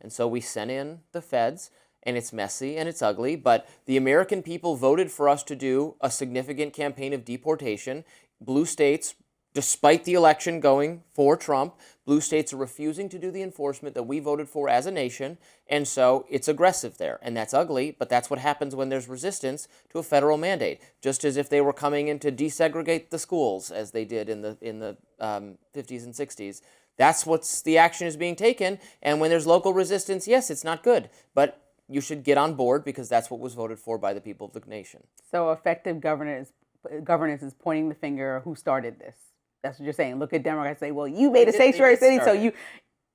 And so we sent in the feds, and it's messy and it's ugly, but the American people voted for us to do a significant campaign of deportation. Blue states, despite the election going for Trump, blue states are refusing to do the enforcement that we voted for as a nation, and so it's aggressive there. And that's ugly, but that's what happens when there's resistance to a federal mandate. Just as if they were coming in to desegregate the schools, as they did in the 50s and 60s. That's what's the action is being taken, and when there's local resistance, yes, it's not good, but you should get on board because that's what was voted for by the people of the nation. So effective governance is pointing the finger who started this. That's what you're saying. Look at Democrats and say, well, you made a sanctuary city, so you...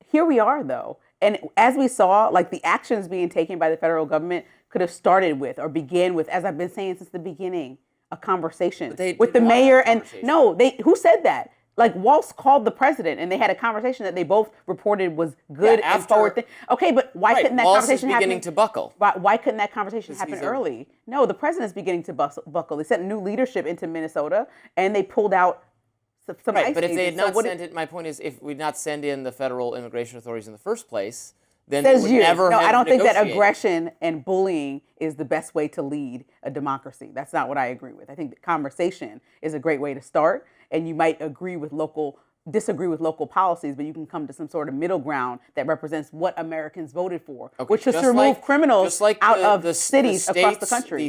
Here we are, though. And as we saw, like the actions being taken by the federal government could have started with or began with, as I've been saying since the beginning, a conversation with the mayor. And no, who said that? Like Walz called the president and they had a conversation that they both reported was good and forward. Okay, but why couldn't that conversation happen? Beginning to buckle. Why couldn't that conversation happen early? No, the president's beginning to buckle. They sent new leadership into Minnesota and they pulled out some right, but if they had not sent it, my point is, if we'd not send in the federal immigration authorities in the first place, then they would never have I don't think that aggression and bullying is the best way to lead a democracy. That's not what I agree with. I think that conversation is a great way to start, and you might disagree with local policies, but you can come to some sort of middle ground that represents what Americans voted for, which is to remove criminals out of cities across the country.